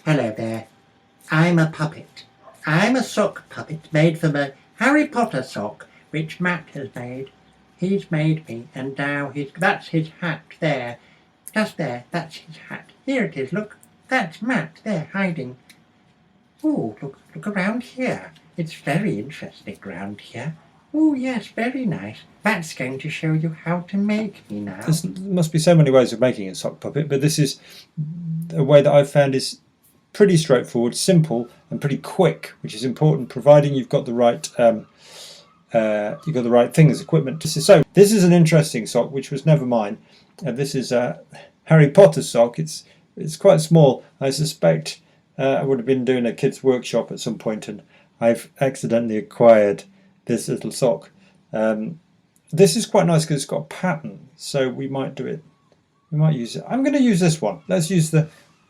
Hello there. I'm a puppet. I'm a sock puppet made from a Harry Potter sock which Matt has made. He's made me, and now that's his hat there. Just there, that's his hat. Here it is, look. That's Matt there, hiding. Oh, look around here. It's very interesting around here. Oh, yes, very nice. Matt's going to show you how to make me now. There must be so many ways of making a sock puppet, but this is a way that I've found is pretty straightforward, simple, and pretty quick, which is important, providing you've got the right things, equipment. This is an interesting sock, which was never mine. This is a Harry Potter sock. It's quite small. I suspect I would have been doing a kids' workshop at some point, and I've accidentally acquired this little sock. This is quite nice because it's got a pattern, so we might do it. We might use it. I'm going to use this one. Let's use the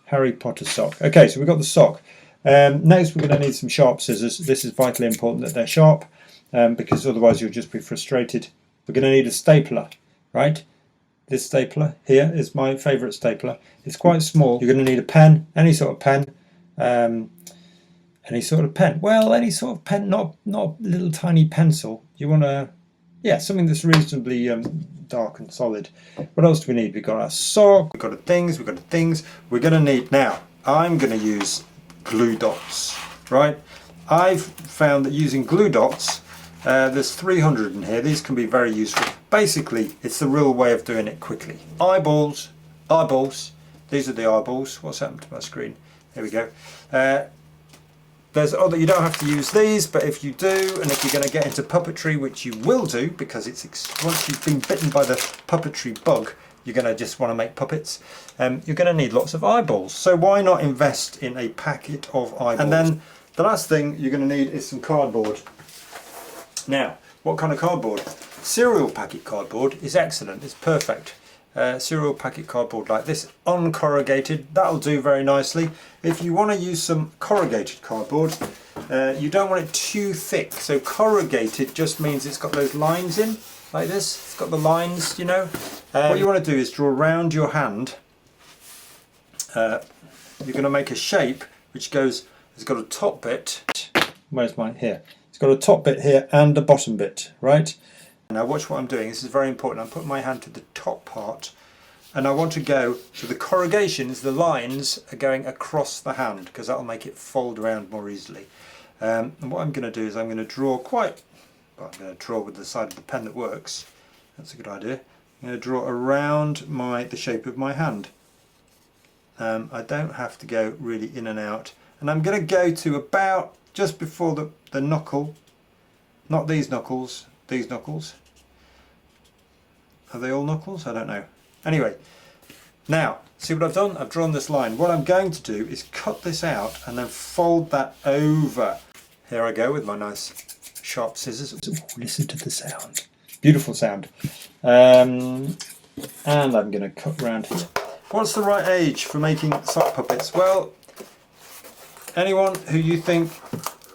Harry Potter sock. Okay, so we've got the sock. Next, we're going to need some sharp scissors. This is vitally important that they're sharp, because otherwise you'll just be frustrated. We're going to need a stapler, right? This stapler here is my favourite stapler. It's quite small. You're going to need a pen, any sort of pen. Any sort of pen. Well, any sort of pen, not a little tiny pencil. You want to, yeah, something that's reasonably dark and solid. What else do we need? We've got our sock, we've got the things. We're going to need, now, I'm going to use glue dots, right? I've found that using glue dots, there's 300 in here. These can be very useful. Basically, it's the real way of doing it quickly. Eyeballs. These are the eyeballs. What's happened to my screen? There we go. There's other, you don't have to use these, but if you do, and if you're going to get into puppetry, which you will do, because once you've been bitten by the puppetry bug, you're going to just want to make puppets, you're going to need lots of eyeballs. So why not invest in a packet of eyeballs? And then the last thing you're going to need is some cardboard. Now, what kind of cardboard? Cereal packet cardboard is excellent, it's perfect. Cereal packet cardboard like this, uncorrugated, that'll do very nicely. If you want to use some corrugated cardboard, you don't want it too thick. So corrugated just means it's got those lines in, like this. It's got the lines, you know. What you want to do is draw around your hand. You're going to make a shape which goes, it's got a top bit. Where's mine? Here. It's got a top bit here and a bottom bit, right? Now watch what I'm doing, this is very important. I'm putting my hand to the top part and I want to go, so the corrugations, the lines are going across the hand because that'll make it fold around more easily. And what I'm going to do is I'm going to draw I'm going to draw with the side of the pen that works. That's a good idea. I'm going to draw around the shape of my hand. I don't have to go really in and out. And I'm going to go to about just before the knuckle, not these knuckles, these knuckles. Are they all knuckles? I don't know. Anyway, now, see what I've done? I've drawn this line. What I'm going to do is cut this out and then fold that over. Here I go with my nice sharp scissors. Ooh, listen to the sound. Beautiful sound. And I'm going to cut round here. What's the right age for making sock puppets? Well, anyone who you think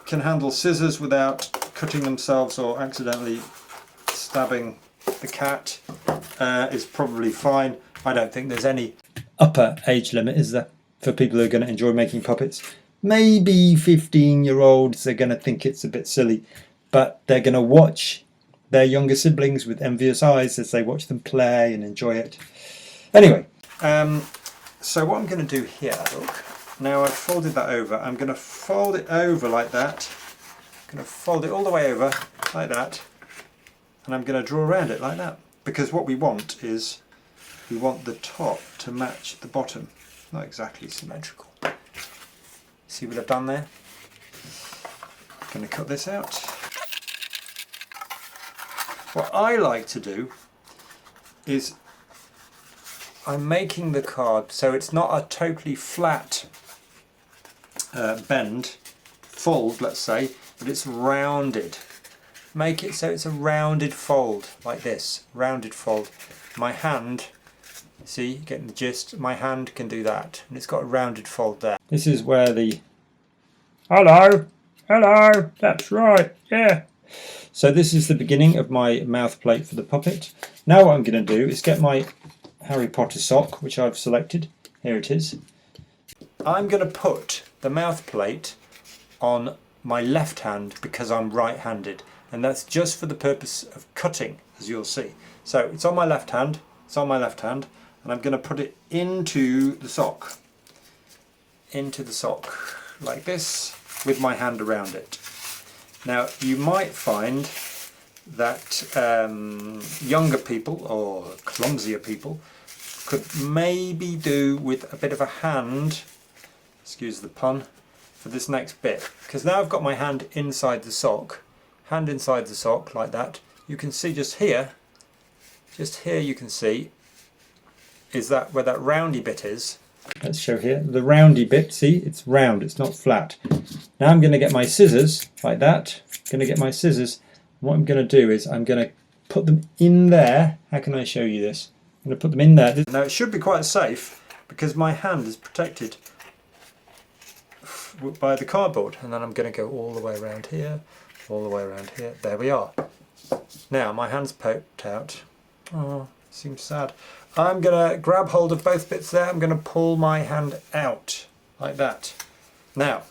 can handle scissors without cutting themselves or accidentally stabbing the cat is probably fine. I don't think there's any upper age limit, is there, for people who are going to enjoy making puppets. Maybe 15-year-olds are going to think it's a bit silly, but they're going to watch their younger siblings with envious eyes as they watch them play and enjoy it. Anyway, so what I'm going to do here, look, now I've folded that over, I'm going to fold it over like that. I'm going to fold it all the way over like that, and I'm going to draw around it like that, because what we want is we want the top to match the bottom, not exactly symmetrical. See what I've done there? I'm going to cut this out. What I like to do is I'm making the card so it's not a totally flat fold, let's say, but it's rounded. Make it so it's a rounded fold, like this, rounded fold. My hand, see, getting the gist, my hand can do that, and it's got a rounded fold there. This is where the, hello, that's right, yeah. So this is the beginning of my mouth plate for the puppet. Now what I'm going to do is get my Harry Potter sock, which I've selected, here it is. I'm going to put the mouth plate on my left hand because I'm right-handed, and that's just for the purpose of cutting, as you'll see. So it's on my left hand, and I'm going to put it into the sock, like this, with my hand around it. Now you might find that younger people or clumsier people could maybe do with a bit of a hand, excuse the pun, for this next bit, because now I've got my hand inside the sock, like that. You can see just here you can see is that where that roundy bit is. Let's show here the roundy bit. See, it's round, it's not flat. Now I'm going to get my scissors like that. What I'm going to do is I'm going to put them in there. How can I show you this? I'm going to put them in there. Now it should be quite safe because my hand is protected by the cardboard, and then I'm going to go all the way around here, There we are. Now my hand's poked out. Oh, seems sad. I'm going to grab hold of both bits there. I'm going to pull my hand out like that. Now,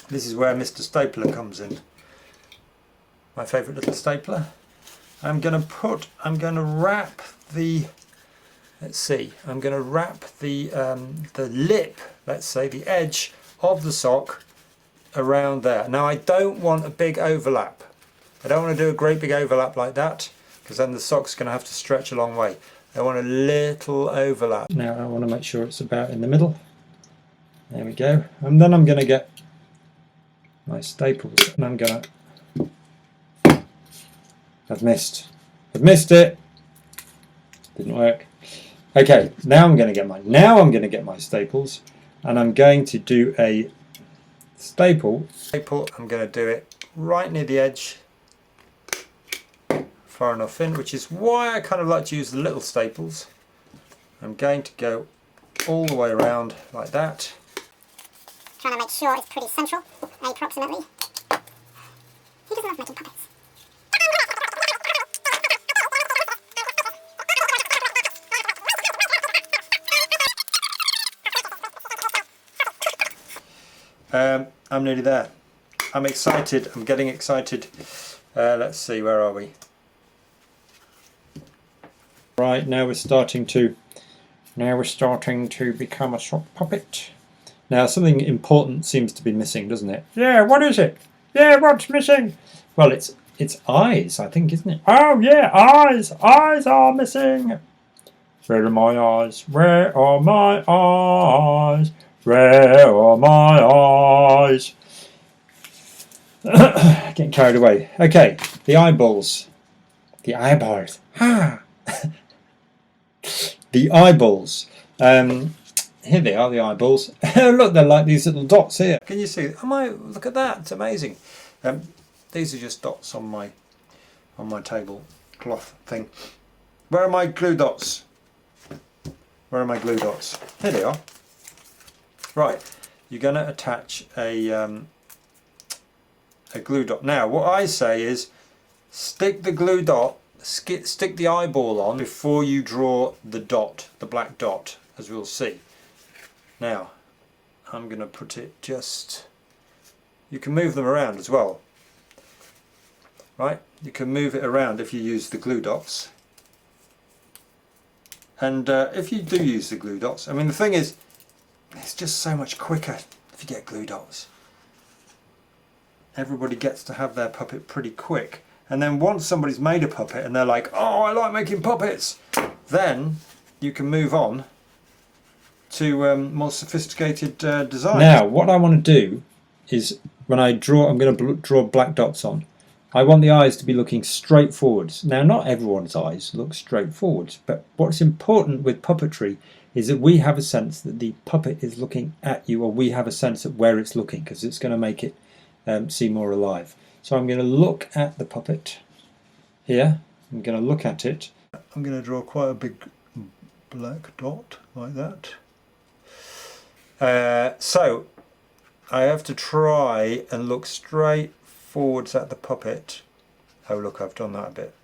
this is where Mr. Stapler comes in. My favourite little stapler. I'm going to wrap the, let's see, I'm going to wrap the lip, let's say, the edge of the sock around there. Now I don't want a big overlap. I don't want to do a great big overlap like that, because then the sock's going to have to stretch a long way. I want a little overlap. Now I want to make sure it's about in the middle. There we go. And then I'm going to get my staples and I'm going to... I've missed it. Didn't work. Okay, now I'm going to get my staples, and I'm going to do a staple. I'm going to do it right near the edge, far enough in, which is why I kind of like to use the little staples. I'm going to go all the way around like that. Trying to make sure it's pretty central, approximately. He doesn't love making puppets. I'm nearly there. I'm excited. I'm getting excited. Let's see, where are we? Right, now we're starting to become a sock puppet. Now something important seems to be missing, doesn't it? Yeah, what is it? Yeah, what's missing? Well, it's eyes, I think, isn't it? Oh yeah, eyes! Eyes are missing! Where are my eyes? Where are my eyes? Where are my eyes? Getting carried away. Okay, the eyeballs. The eyeballs. Ha! The eyeballs. Here they are, the eyeballs. Look, they're like these little dots here. Can you see? Look at that, it's amazing. These are just dots on my table cloth thing. Where are my glue dots? Where are my glue dots? Here they are. Right, you're going to attach a glue dot. Now, what I say is stick the glue dot, stick the eyeball on before you draw the dot, the black dot, as we'll see. Now, I'm going to put it just... You can move them around as well. Right, you can move it around if you use the glue dots. And if you do use the glue dots, I mean the thing is, it's just so much quicker if you get glue dots. Everybody gets to have their puppet pretty quick. And then once somebody's made a puppet and they're like, oh, I like making puppets, then you can move on to more sophisticated design. Now, what I want to do is, when I draw, I'm going to draw black dots on. I want the eyes to be looking straight forwards. Now, not everyone's eyes look straight forwards, but what's important with puppetry is that we have a sense that the puppet is looking at you, or we have a sense of where it's looking, because it's going to make it seem more alive. So I'm going to look at the puppet here. I'm going to look at it. I'm going to draw quite a big black dot like that. So I have to try and look straight forwards at the puppet. Oh look, I've done that a bit.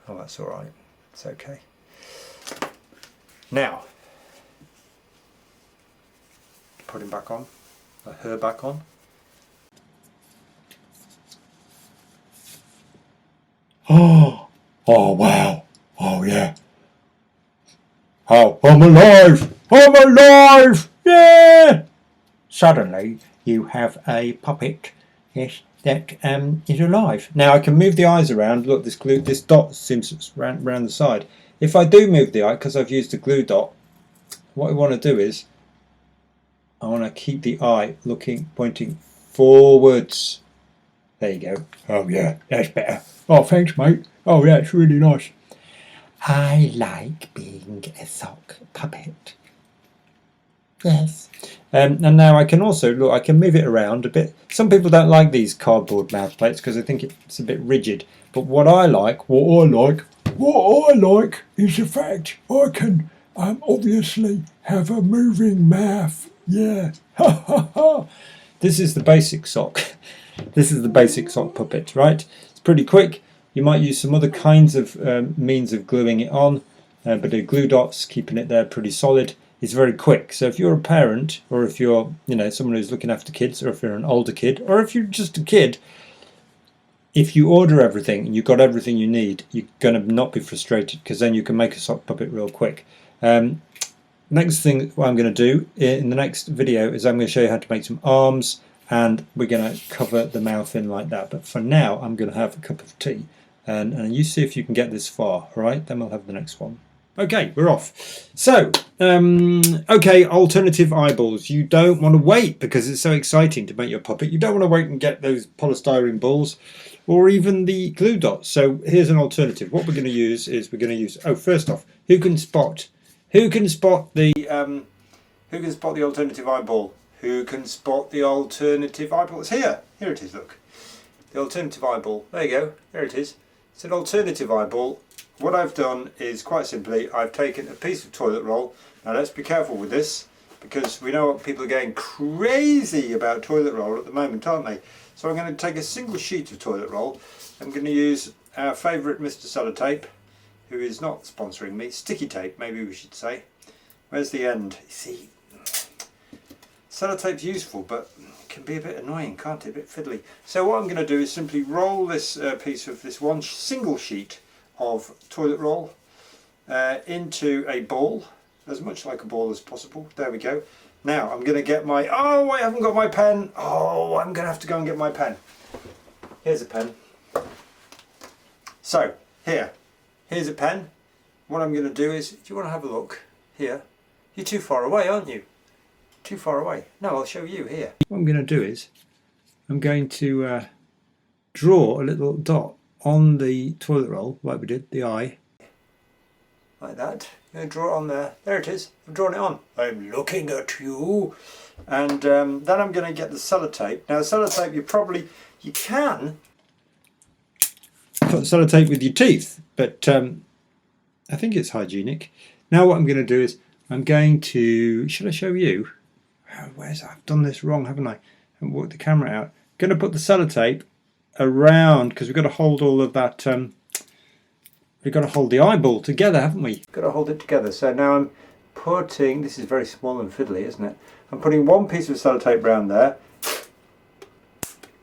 Oh, that's alright. It's okay. Now, put him back on, her back on. Oh wow, oh yeah. Oh, I'm alive! I'm alive! Yeah! Suddenly you have a puppet, yes, that is alive. Now I can move the eyes around. Look, this dot seems round the side. If I do move the eye, because I've used a glue dot, what I want to do is I want to keep the eye pointing forwards. There you go. Oh yeah, that's better. Oh, thanks, mate. Oh, yeah, it's really nice. I like being a sock puppet. Yes. And now I can also, look, I can move it around a bit. Some people don't like these cardboard mouth plates because they think it's a bit rigid. But what I like is the fact I can obviously have a moving mouth. Yeah. Ha ha ha. This is the basic sock. This is the basic sock puppet, right? It's pretty quick. You might use some other kinds of means of gluing it on, but the glue dots, keeping it there pretty solid, is very quick. So if you're a parent, or if you're, someone who's looking after kids, or if you're an older kid, or if you're just a kid, if you order everything and you've got everything you need, you're going to not be frustrated, because then you can make a sock puppet real quick. Next thing what I'm going to do in the next video is I'm going to show you how to make some arms, and we're going to cover the mouth in like that. But for now, I'm going to have a cup of tea, and you see if you can get this far, all right? Then we'll have the next one. Okay, we're off. So, okay, alternative eyeballs. You don't want to wait because it's so exciting to make your puppet. You don't want to wait and get those polystyrene balls or even the glue dots. So here's an alternative. What we're going to use is first off, who can spot the alternative eyeball? Who can spot the alternative eyeball? It's here. Here it is, look. The alternative eyeball. There you go. There it is. It's an alternative eyeball. What I've done is, quite simply, I've taken a piece of toilet roll. Now let's be careful with this, because we know what people are getting crazy about toilet roll at the moment, aren't they? So I'm going to take a single sheet of toilet roll. I'm going to use our favourite Mr. Sellotape, who is not sponsoring me. Sticky tape, maybe we should say. Where's the end? You see, sellotape's useful, but it can be a bit annoying, can't it? A bit fiddly. So what I'm going to do is simply roll this piece of this one single sheet of toilet roll into a ball, as much like a ball as possible. There we go. Now I'm going to get my, oh, I haven't got my pen. Oh, I'm going to have to go and get my pen. Here's a pen. So here's a pen. What I'm going to do is, do you want to have a look here? You're too far away, aren't you? Too far away. No, I'll show you here. What I'm going to do is I'm going to draw a little dot on the toilet roll, like we did, the eye. Like that. I'm going to draw it on there. There it is. I've drawn it on. I'm looking at you. And then I'm going to get the sellotape. Now the sellotape, you can put sellotape with your teeth, but I think it's hygienic. Now what I'm going to do is I'm going to, should I show you? I've done this wrong, haven't I? I haven't worked the camera out. I'm going to put the sellotape around, because we've got to hold all of that, we've got to hold the eyeball together, haven't we? Got to hold it together. So now I'm putting, this is very small and fiddly, isn't it? I'm putting one piece of sellotape around there.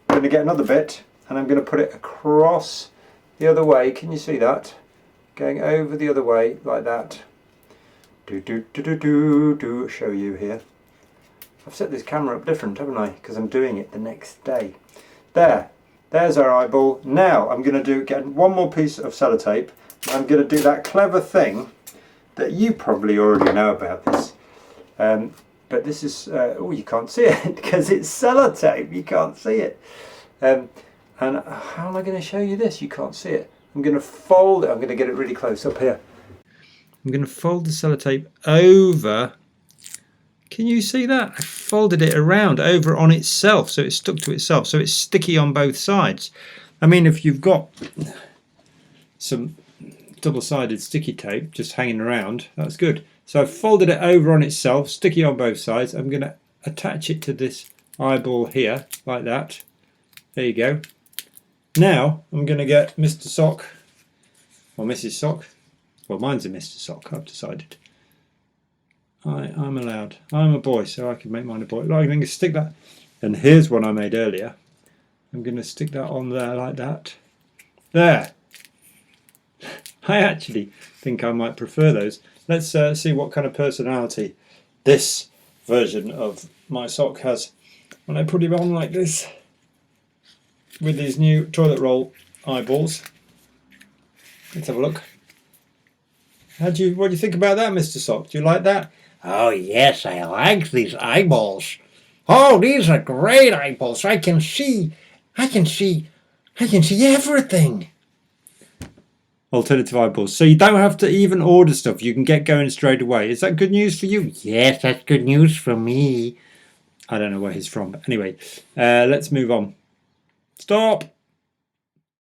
I'm going to get another bit, and I'm going to put it across the other way. Can you see that? Going over the other way, like that. Show you here. I've set this camera up different, haven't I? Because I'm doing it the next day. There's our eyeball. Now I'm going to get one more piece of sellotape. I'm going to do that clever thing that you probably already know about this. But this is, oh, you can't see it because it's sellotape. You can't see it. And how am I going to show you this? You can't see it. I'm going to fold it. I'm going to get it really close up here. I'm going to fold the sellotape over. Can you see that? I folded it around over on itself, so it's stuck to itself, so it's sticky on both sides. I mean, if you've got some double-sided sticky tape just hanging around, that's good. So I've folded it over on itself, sticky on both sides. I'm going to attach it to this eyeball here, like that. There you go. Now I'm going to get Mr. Sock, or Mrs. Sock. Well, mine's a Mr. Sock, I've decided. I'm allowed. I'm a boy, so I can make mine a boy. Like, I'm going to stick that. And here's one I made earlier. I'm going to stick that on there like that. There. I actually think I might prefer those. Let's see what kind of personality this version of my sock has when I put him on like this with these new toilet roll eyeballs. Let's have a look. What do you think about that, Mr. Sock? Do you like that? Oh, yes, I like these eyeballs. Oh, these are great eyeballs. I can see everything. Alternative eyeballs. So you don't have to even order stuff. You can get going straight away. Is that good news for you? Yes, that's good news for me. I don't know where he's from. But anyway, let's move on. Stop.